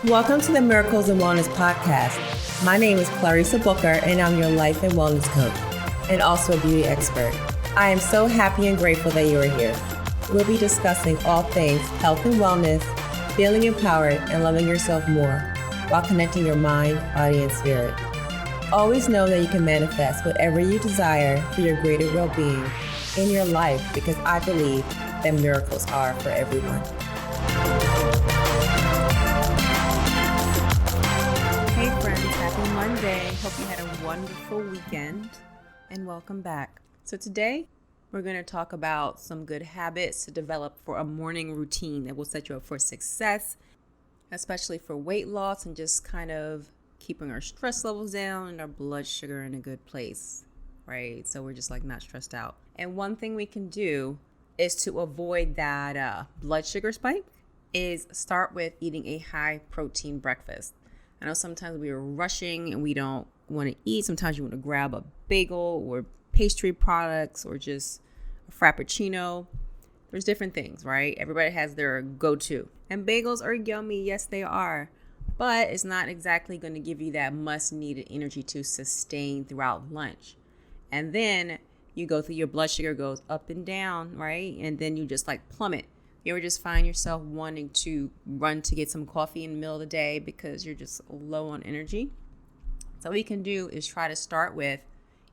Welcome to the Miracles and Wellness Podcast. My name is Clarissa and I'm your life and wellness coach and also a beauty expert. I am so happy and grateful that you are here. We'll be discussing all things health and wellness, feeling empowered, and loving yourself more while connecting your mind, body, and spirit. Always know that you can manifest whatever you desire for your greater well-being in your life, because I believe that miracles are for everyone. Hey friends, happy Monday. Hope you had a wonderful weekend and welcome back. So today we're going to talk about some good habits to develop for a morning routine that will set you up for success, especially for weight loss and just kind of keeping our stress levels down and our blood sugar in a good place, right? So we're just like not stressed out. And one thing we can do is to avoid that blood sugar spike is start with eating a high protein breakfast. I know sometimes we are rushing and we don't want to eat. Sometimes you want to grab a bagel or pastry products or just a frappuccino. There's different things, right? Everybody has their go-to. And bagels are yummy. Yes, they are. But it's not exactly going to give you that must-needed energy to sustain throughout lunch. And then you go through, your blood sugar goes up and down, right? And then you just like plummet. You ever just find yourself wanting to run to get some coffee in the middle of the day because you're just low on energy? So what you can do is try to start with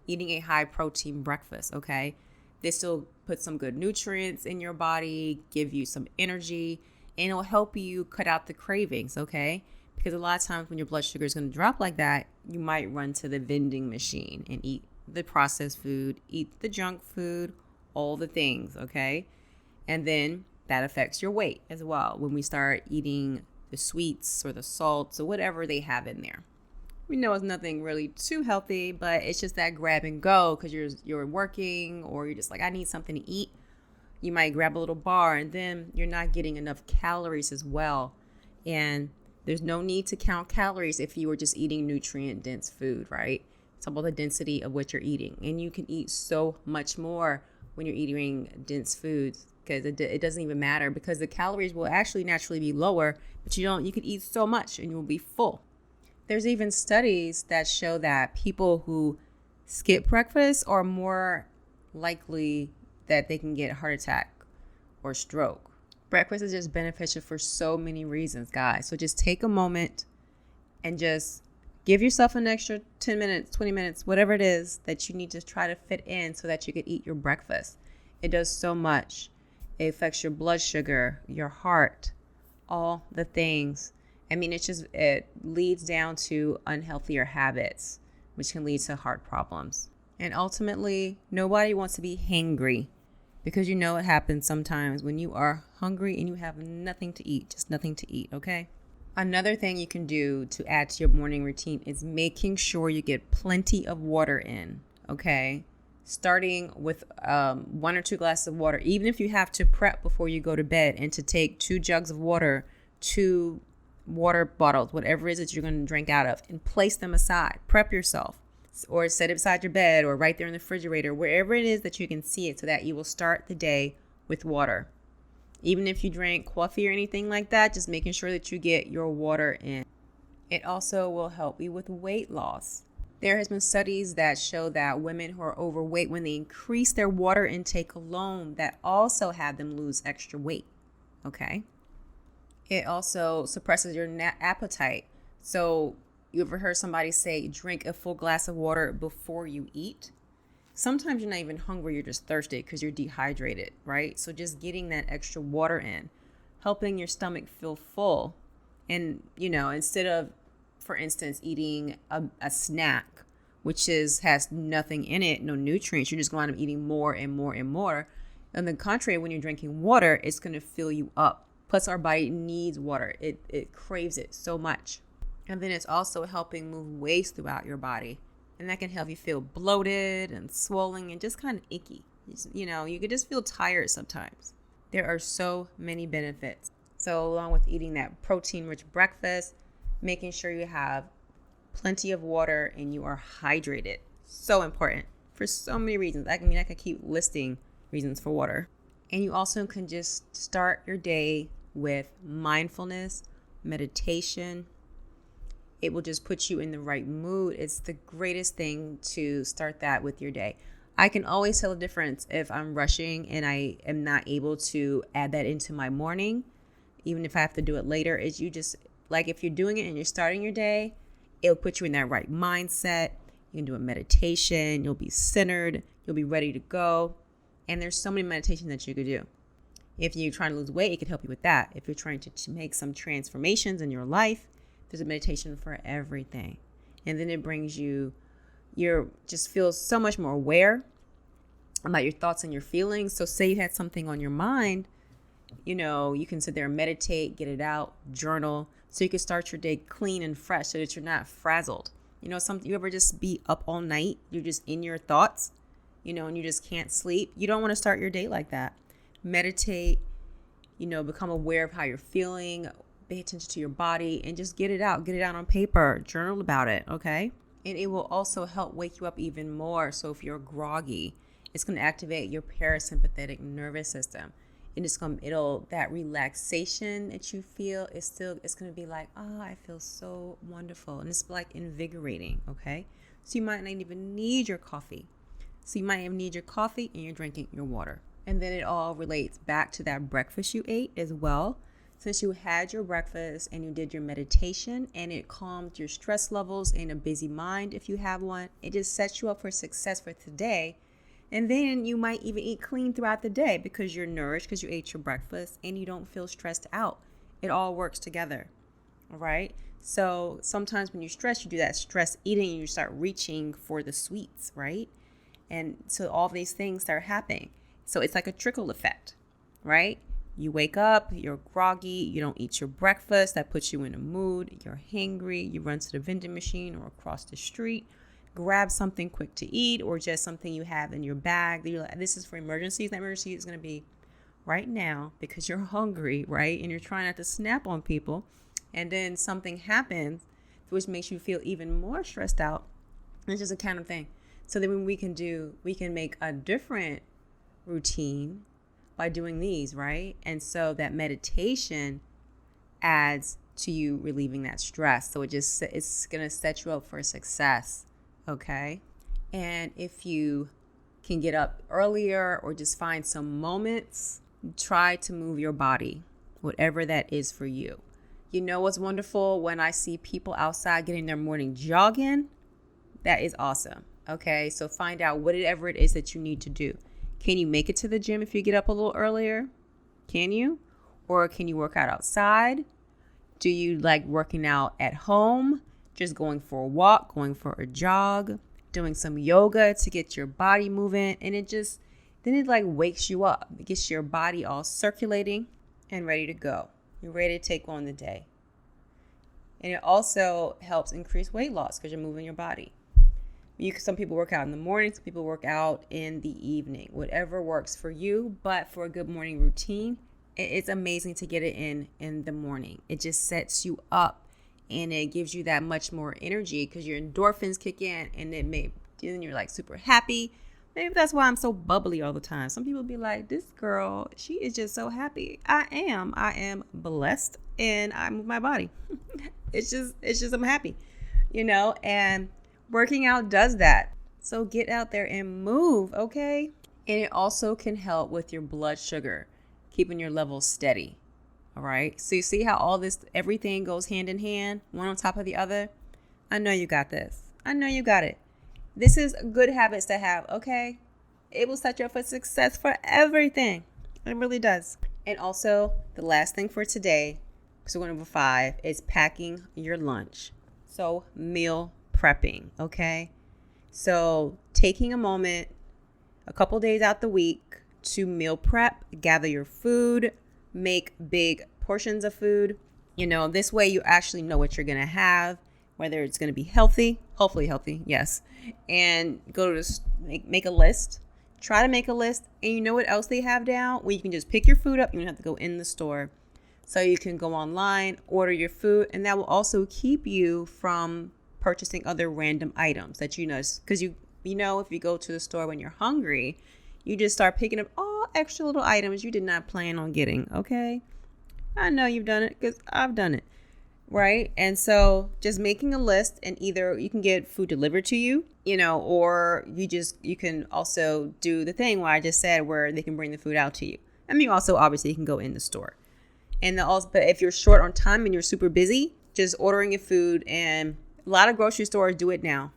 eating a high protein breakfast, okay? This will put some good nutrients in your body, give you some energy, and it'll help you cut out the cravings, okay? Because a lot of times when your blood sugar is going to drop like that, you might run to the vending machine and eat the processed food, eat the junk food, all the things, okay? And then that affects your weight as well when we start eating the sweets or the salts or whatever they have in there. We know it's nothing really too healthy, but it's just that grab and go because you're working or you're just like, I need something to eat. You might grab a little bar and then you're not getting enough calories as well. And there's no need to count calories if you were just eating nutrient-dense food, right? It's about the density of what you're eating. And you can eat so much more when you're eating dense foods because it doesn't even matter because the calories will actually naturally be lower, but you can eat so much and you'll be full. There's even studies that show that people who skip breakfast are more likely that they can get a heart attack or stroke. Breakfast is just beneficial for so many reasons, guys. So just take a moment and just give yourself an extra 10 minutes, 20 minutes, whatever it is that you need to try to fit in so that you can eat your breakfast. It does so much. It affects your blood sugar, your heart, all the things. I mean, it leads down to unhealthier habits, which can lead to heart problems. And ultimately, nobody wants to be hangry because you know it happens sometimes when you are hungry and you have nothing to eat, just nothing to eat, okay? Another thing you can do to add to your morning routine is making sure you get plenty of water in, okay? Starting with 1 or 2 glasses of water, even if you have to prep before you go to bed and to take 2 jugs of water, 2 water bottles, whatever it is that you're going to drink out of, and place them aside. Prep yourself or set it beside your bed or right there in the refrigerator, wherever it is that you can see it so that you will start the day with water. Even if you drink coffee or anything like that, just making sure that you get your water in. It also will help you with weight loss. There has been studies that show that women who are overweight, when they increase their water intake alone, that also have them lose extra weight, okay? It also suppresses your appetite. So you ever heard somebody say, drink a full glass of water before you eat? Sometimes you're not even hungry, you're just thirsty because you're dehydrated, right? So just getting that extra water in, helping your stomach feel full. And, instead of, for instance, eating a snack, which has nothing in it, no nutrients, you're just going to end up eating more and more and more. On the contrary, when you're drinking water, it's going to fill you up. Plus, our body needs water. It craves it so much. And then it's also helping move waste throughout your body. And that can help you feel bloated and swollen and just kind of icky. You could just feel tired sometimes. There are so many benefits. So along with eating that protein-rich breakfast, making sure you have plenty of water and you are hydrated. So important for so many reasons. I could keep listing reasons for water. And you also can just start your day with mindfulness, meditation. It will just put you in the right mood. It's the greatest thing to start that with your day. I can always tell a difference if I'm rushing and I am not able to add that into my morning, even if I have to do it later. Is you just, like, if you're doing it and you're starting your day, it'll put you in that right mindset. You can do a meditation. You'll be centered. You'll be ready to go. And there's so many meditations that you could do. If you're trying to lose weight, it could help you with that. If you're trying to make some transformations in your life, there's a meditation for everything. And then it brings you, just feel so much more aware about your thoughts and your feelings. So say you had something on your mind, you can sit there and meditate, get it out, journal, so you can start your day clean and fresh so that you're not frazzled. You ever just be up all night, you're just in your thoughts, and you just can't sleep. You don't want to start your day like that. Meditate, become aware of how you're feeling, pay attention to your body, and just get it out on paper, journal about it, okay? And it will also help wake you up even more. So if you're groggy, it's going to activate your parasympathetic nervous system. And that relaxation that you feel it's going to be like, I feel so wonderful. And it's like invigorating, okay? So you might not even need your coffee. So you might even need your coffee and you're drinking your water. And then it all relates back to that breakfast you ate as well. Since you had your breakfast and you did your meditation and it calmed your stress levels in a busy mind, if you have one, it just sets you up for success for today. And then you might even eat clean throughout the day because you're nourished, because you ate your breakfast and you don't feel stressed out. It all works together. All right. So sometimes when you stress, you do that stress eating and you start reaching for the sweets, right? And so all these things start happening. So it's like a trickle effect, right? You wake up, you're groggy, you don't eat your breakfast, that puts you in a mood, you're hangry, you run to the vending machine or across the street, grab something quick to eat or just something you have in your bag. You're like, this is for emergencies. That emergency is going to be right now because you're hungry, right? And you're trying not to snap on people. And then something happens which makes you feel even more stressed out. It's just a kind of thing. So then we can make a different routine by doing these, right? And so that meditation adds to you relieving that stress. So it's going to set you up for success, okay? And if you can get up earlier or just find some moments, try to move your body, whatever that is for you. You know what's wonderful? When I see people outside getting their morning jogging, that is awesome, okay? So find out whatever it is that you need to do. Can you make it to the gym if you get up a little earlier? Can you? Or can you work out outside? Do you like working out at home? Just going for a walk, going for a jog, doing some yoga to get your body moving. And it like wakes you up. It gets your body all circulating and ready to go. You're ready to take on the day. And it also helps increase weight loss because you're moving your body. Some people work out in the morning, some people work out in the evening, whatever works for you. But for a good morning routine, it's amazing to get it in the morning. It just sets you up and it gives you that much more energy because your endorphins kick in and then you're like super happy. Maybe that's why I'm so bubbly all the time. Some people be like, this girl, she is just so happy. I am blessed and I move my body. It's just I'm happy, and working out does that. So get out there and move, okay? And it also can help with your blood sugar, keeping your levels steady. All right. So you see how everything goes hand in hand, one on top of the other? I know you got this. I know you got it. This is good habits to have, okay? It will set you up for success for everything. It really does. And also, the last thing for today, so number 5, is packing your lunch. So meal prepping, okay? So taking a moment, a couple days out the week to meal prep, gather your food, make big portions of food. This way you actually know what you're going to have, whether it's going to be healthy, hopefully healthy, yes. And make a list. Try to make a list. And you know what else they have down? Where you can just pick your food up. You don't have to go in the store. So you can go online, order your food, and that will also keep you from purchasing other random items that because if you go to the store when you're hungry, you just start picking up all extra little items you did not plan on getting, okay? I know you've done it because I've done it. right? And so just making a list, and either you can get food delivered to you, or you can also do the thing where I just said where they can bring the food out to you. I mean, also obviously you can go in the store. But if you're short on time and you're super busy, just ordering your food, and a lot of grocery stores do it now.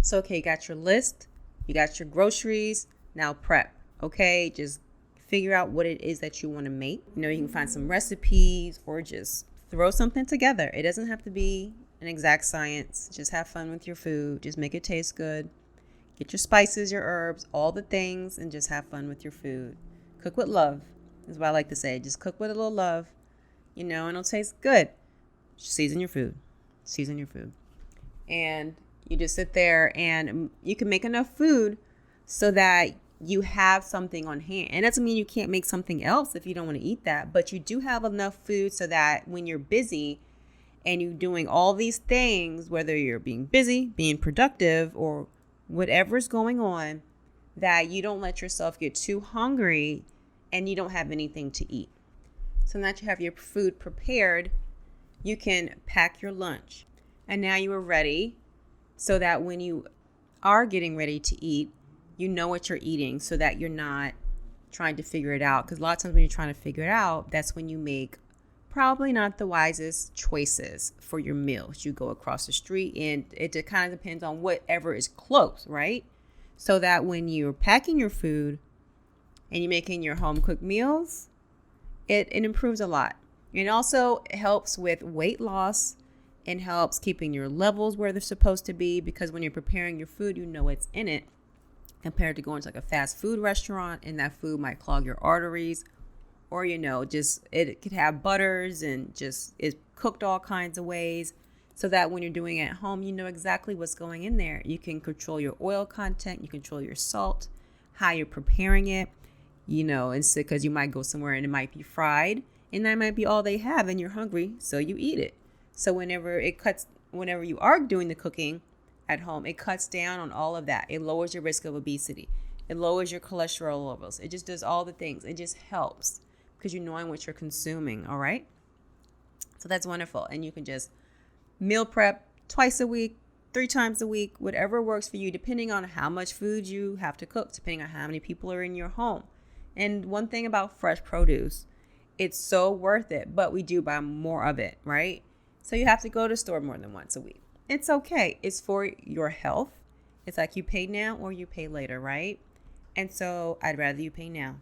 So, okay, you got your list, you got your groceries, now prep, okay? Just figure out what it is that you want to make. You can find some recipes or just throw something together. It doesn't have to be an exact science. Just have fun with your food. Just make it taste good. Get your spices, your herbs, all the things, and just have fun with your food. Cook with love is what I like to say. Just cook with a little love, and it'll taste good. Season your food. Season your food. And you just sit there, and you can make enough food so that you have something on hand. And that doesn't mean you can't make something else if you don't want to eat that. But you do have enough food so that when you're busy and you're doing all these things, whether you're being busy, being productive, or whatever's going on, that you don't let yourself get too hungry and you don't have anything to eat. So now that you have your food prepared, you can pack your lunch. And now you are ready so that when you are getting ready to eat, you know what you're eating so that you're not trying to figure it out. Because a lot of times when you're trying to figure it out, that's when you make probably not the wisest choices for your meals. You go across the street, and it kind of depends on whatever is close, right? So that when you're packing your food and you're making your home cooked meals, it improves a lot. It also helps with weight loss and helps keeping your levels where they're supposed to be, because when you're preparing your food, you know what's in it, compared to going to like a fast food restaurant and that food might clog your arteries, or just it could have butters and just it's cooked all kinds of ways, so that when you're doing it at home, you know exactly what's going in there. You can control your oil content, you control your salt, how you're preparing it, and so because you might go somewhere and it might be fried, and that might be all they have, and you're hungry, so you eat it. So whenever you are doing the cooking at home, it cuts down on all of that. It lowers your risk of obesity. It lowers your cholesterol levels. It just does all the things. It just helps because you're knowing what you're consuming, all right? So that's wonderful. And you can just meal prep twice a week, 3 times a week, whatever works for you, depending on how much food you have to cook, depending on how many people are in your home. And one thing about fresh produce, it's so worth it, but we do buy more of it, right? So you have to go to the store more than once a week. It's okay. It's for your health. It's like you pay now or you pay later, right? And so I'd rather you pay now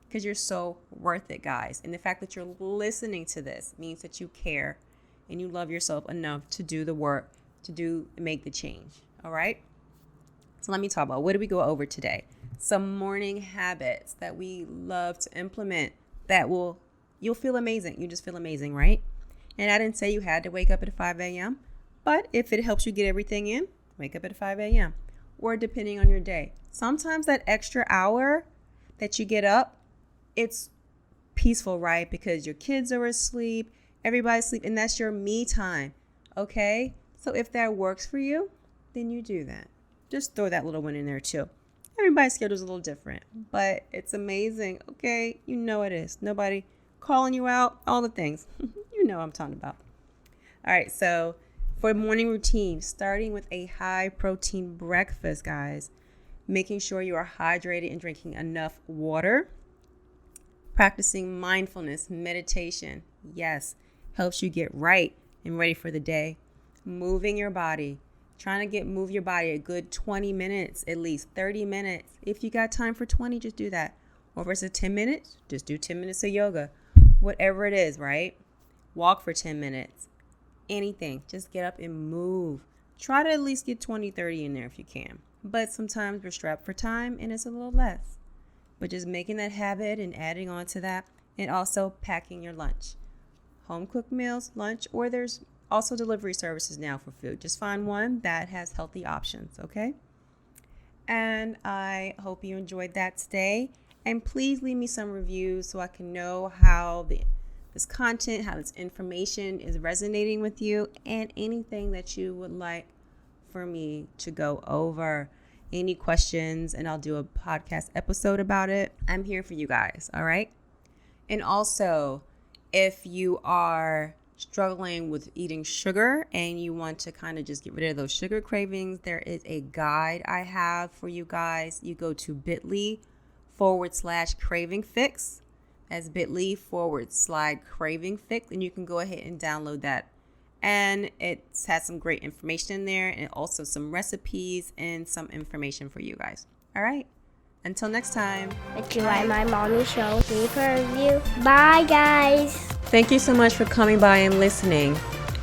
because you're so worth it, guys. And the fact that you're listening to this means that you care and you love yourself enough to do the work, make the change. All right. So let me talk about, what did we go over today? Some morning habits that we love to implement that you'll feel amazing. You just feel amazing, right? And I didn't say you had to wake up at 5 a.m., but if it helps you get everything in, wake up at 5 a.m. or depending on your day. Sometimes that extra hour that you get up, it's peaceful, right? Because your kids are asleep, everybody's asleep, and that's your me time, okay? So if that works for you, then you do that. Just throw that little one in there too. Everybody's schedule is a little different, but it's amazing, okay? You know it is. Nobody calling you out, all the things. You know what I'm talking about. All right, so for morning routine, starting with a high protein breakfast, guys. Making sure you are hydrated and drinking enough water. Practicing mindfulness, meditation. Yes, helps you get right and ready for the day. Moving your body. Trying to move your body a good 20 minutes, at least 30 minutes. If you got time for 20, just do that. Or if it's 10 minutes, just do 10 minutes of yoga. Whatever it is, right? Walk for 10 minutes. Anything. Just get up and move. Try to at least get 20, 30 in there if you can. But sometimes we're strapped for time and it's a little less. But just making that habit and adding on to that, and also packing your lunch. Home cooked meals, lunch, or there's also delivery services now for food. Just find one that has healthy options, okay? And I hope you enjoyed that today. And please leave me some reviews so I can know how this content, how this information is resonating with you, and anything that you would like for me to go over. Any questions, and I'll do a podcast episode about it. I'm here for you guys, all right? And also, if you are struggling with eating sugar and you want to kind of just get rid of those sugar cravings, there is a guide I have for you guys. You go to bit.ly/craving fix. That's bit.ly/craving fix, and you can go ahead and download that. And it has some great information in there, and also some recipes and some information for you guys. All right. Until next time. If you like my mommy show, leave a review. Bye, guys. Thank you so much for coming by and listening.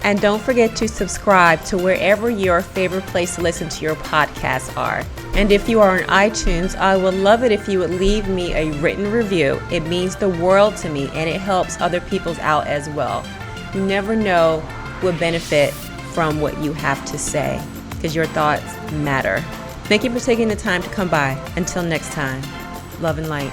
And don't forget to subscribe to wherever your favorite place to listen to your podcasts are. And if you are on iTunes, I would love it if you would leave me a written review. It means the world to me, and it helps other people's out as well. You never know who would benefit from what you have to say, because your thoughts matter. Thank you for taking the time to come by. Until next time, love and light.